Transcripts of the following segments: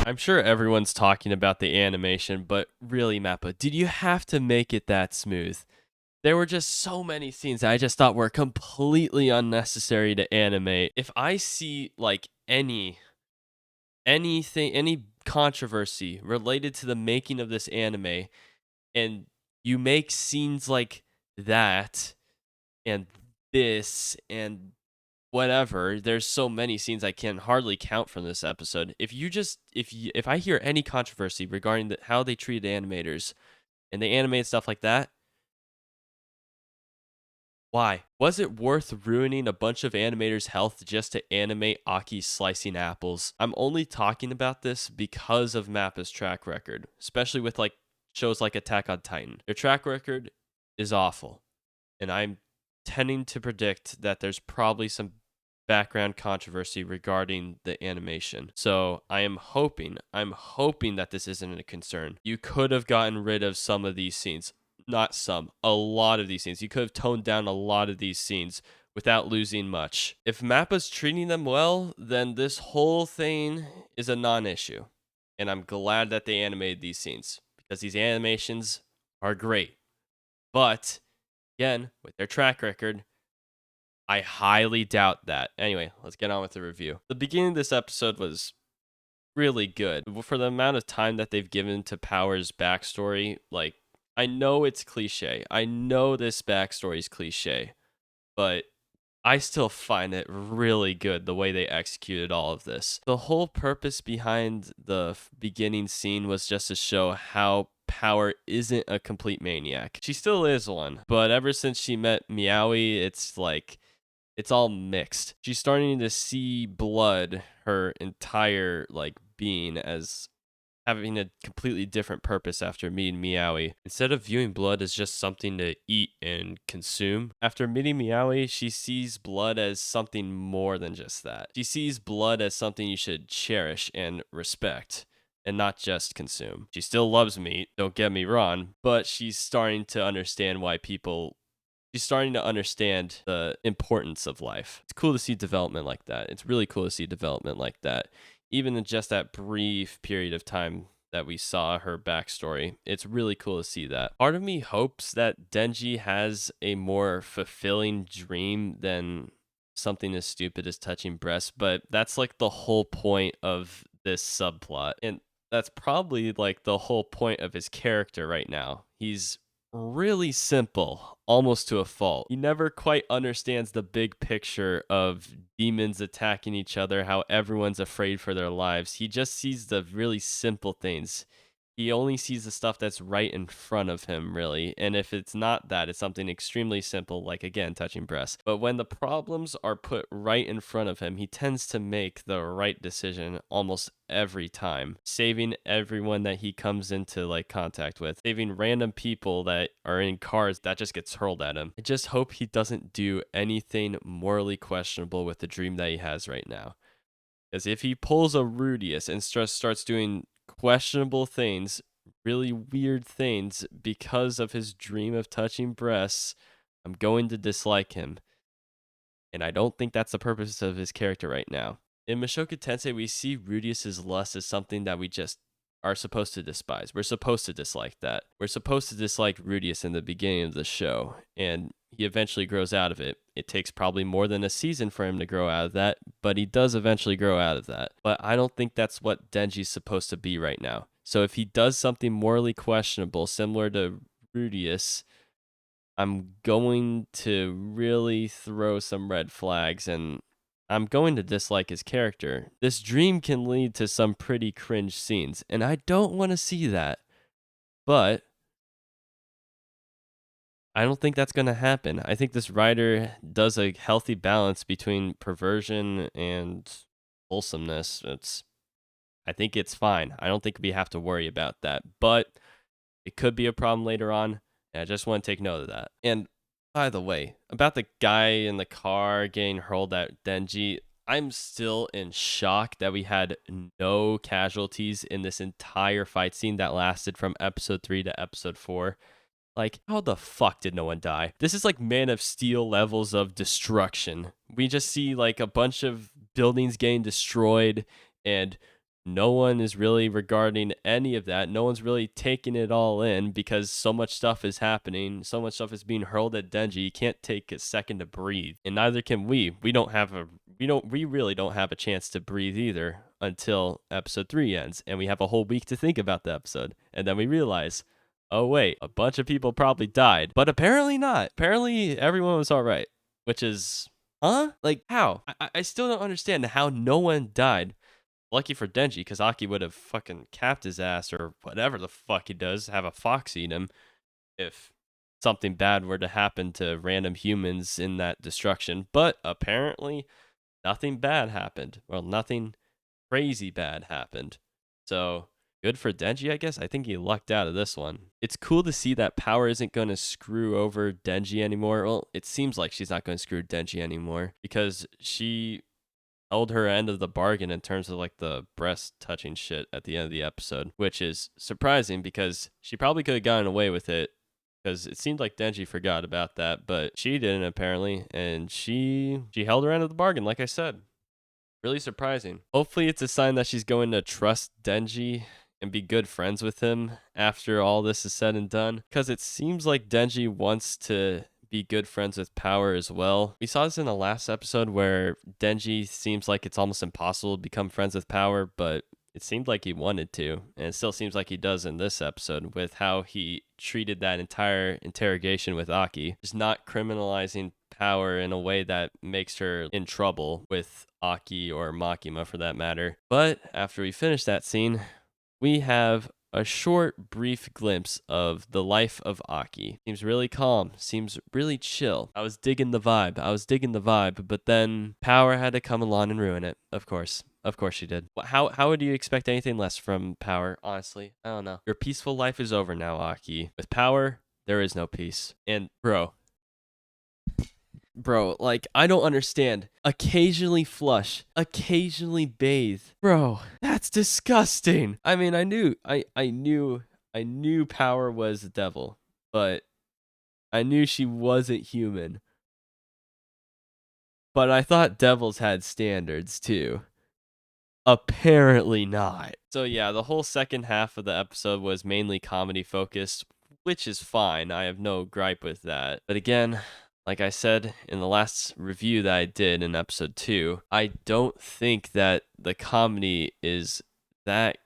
I'm sure everyone's talking about the animation, but really, Mappa, did you have to make it that smooth? There were just so many scenes that I just thought were completely unnecessary to animate. If I see like any controversy related to the making of this anime and you make scenes like that and this and whatever, there's so many scenes I can hardly count from this episode. If I hear any controversy regarding how they treated animators and they animate stuff like that, why was it worth ruining a bunch of animators' health just to animate Aki slicing apples? I'm only talking about this because of Mappa's track record, especially with like shows like Attack on Titan. Their track record is awful, and I'm tending to predict that there's probably some background controversy regarding the animation. So I'm hoping that this isn't a concern. You could have gotten rid of some of these scenes. Not some, a lot of these scenes. You could have toned down a lot of these scenes without losing much. If Mappa's treating them well, then this whole thing is a non-issue. And I'm glad that they animated these scenes because these animations are great. But again, with their track record, I highly doubt that. Anyway, let's get on with the review. The beginning of this episode was really good. For the amount of time that they've given to Power's backstory, like, I know it's cliche. I know this backstory is cliche, but I still find it really good the way they executed all of this. The whole purpose behind the beginning scene was just to show how Power isn't a complete maniac. She still is one, but ever since she met Meowie, it's like it's all mixed. She's starting to see blood, her entire like being, as having a completely different purpose after meeting Meowie. Instead of viewing blood as just something to eat and consume, after meeting Meowie, she sees blood as something more than just that. She sees blood as something you should cherish and respect, and not just consume. She still loves meat, don't get me wrong, but she's starting to understand the importance of life. It's cool to see development like that. It's really cool to see development like that. Even in just that brief period of time that we saw her backstory, it's really cool to see that. Part of me hopes that Denji has a more fulfilling dream than something as stupid as touching breasts, but that's like the whole point of this subplot. And that's probably like the whole point of his character right now. He's really simple, almost to a fault. He never quite understands the big picture of demons attacking each other, how everyone's afraid for their lives. He just sees the really simple things. He only sees the stuff that's right in front of him, really. And if it's not that, it's something extremely simple, like again, touching breasts. But when the problems are put right in front of him, he tends to make the right decision almost every time, saving everyone that he comes into like contact with, saving random people that are in cars that just gets hurled at him. I just hope he doesn't do anything morally questionable with the dream that he has right now. Because if he pulls a Rudius and starts doing questionable things, really weird things because of his dream of touching breasts, I'm going to dislike him. And I don't think that's the purpose of his character right now. In Mushoku Tensei, we see Rudius's lust as something that we just are supposed to despise. We're supposed to dislike that. We're supposed to dislike Rudius in the beginning of the show, and he eventually grows out of it. It takes probably more than a season for him to grow out of that, but he does eventually grow out of that. But I don't think that's what Denji's supposed to be right now. So if he does something morally questionable, similar to Rudius, I'm going to really throw some red flags and I'm going to dislike his character. This dream can lead to some pretty cringe scenes, and I don't want to see that. But I don't think that's going to happen. I think this writer does a healthy balance between perversion and wholesomeness. I think it's fine. I don't think we have to worry about that. But it could be a problem later on. And I just want to take note of that. And by the way, about the guy in the car getting hurled at Denji, I'm still in shock that we had no casualties in this entire fight scene that lasted from episode 3 to episode 4. Like, how the fuck did no one die? This is like Man of Steel levels of destruction. We just see like a bunch of buildings getting destroyed and no one is really regarding any of that. No one's really taking it all in because so much stuff is happening. So much stuff is being hurled at Denji. He can't take a second to breathe. And neither can we. We really don't have a chance to breathe either until episode 3 ends. And we have a whole week to think about the episode. And then we realize, oh wait, a bunch of people probably died. But apparently not. Apparently everyone was all right. Which is, huh? Like, how? I still don't understand how no one died. Lucky for Denji, because Aki would have fucking capped his ass or whatever the fuck he does, have a fox eat him if something bad were to happen to random humans in that destruction. But apparently, nothing bad happened. Well, nothing crazy bad happened. So, good for Denji, I guess. I think he lucked out of this one. It's cool to see that Power isn't going to screw over Denji anymore. Well, it seems like she's not going to screw Denji anymore because she held her end of the bargain in terms of like the breast touching shit at the end of the episode, which is surprising because she probably could have gotten away with it because it seemed like Denji forgot about that, but she didn't apparently, and she held her end of the bargain, like I said. Really surprising. Hopefully it's a sign that she's going to trust Denji and be good friends with him after all this is said and done, because it seems like Denji wants to be good friends with Power as well. We saw this in the last episode where Denji seems like it's almost impossible to become friends with Power, but it seemed like he wanted to, and it still seems like he does in this episode with how he treated that entire interrogation with Aki, just not criminalizing Power in a way that makes her in trouble with Aki or Makima for that matter. But after we finish that scene, we have a short, brief glimpse of the life of Aki. Seems really calm, seems really chill. I was digging the vibe, but then Power had to come along and ruin it, of course. Of course she did. How would you expect anything less from Power, honestly? I don't know. Your peaceful life is over now, Aki. With Power, there is no peace. And bro, like, I don't understand. Occasionally flush, occasionally bathe. Bro, that's disgusting. I mean, I knew Power was the devil, but I knew she wasn't human. But I thought devils had standards too. Apparently not. So yeah, the whole second half of the episode was mainly comedy focused, which is fine. I have no gripe with that. But again, like I said in the last review that I did in episode 2, I don't think that the comedy is that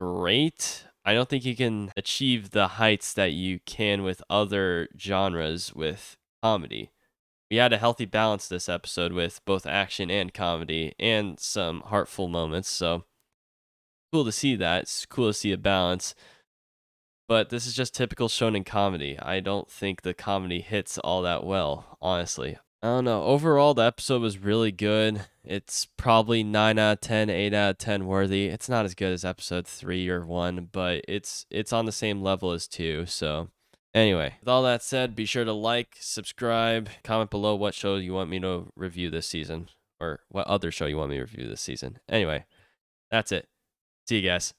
great. I don't think you can achieve the heights that you can with other genres with comedy. We had a healthy balance this episode with both action and comedy and some heartful moments. So cool to see that. It's cool to see a balance. But this is just typical shonen comedy. I don't think the comedy hits all that well, honestly. I don't know. Overall, the episode was really good. It's probably 9 out of 10, 8 out of 10 worthy. It's not as good as episode 3 or 1, but it's on the same level as 2. So anyway, with all that said, be sure to like, subscribe, comment below what show you want me to review this season or what other show you want me to review this season. Anyway, that's it. See you guys.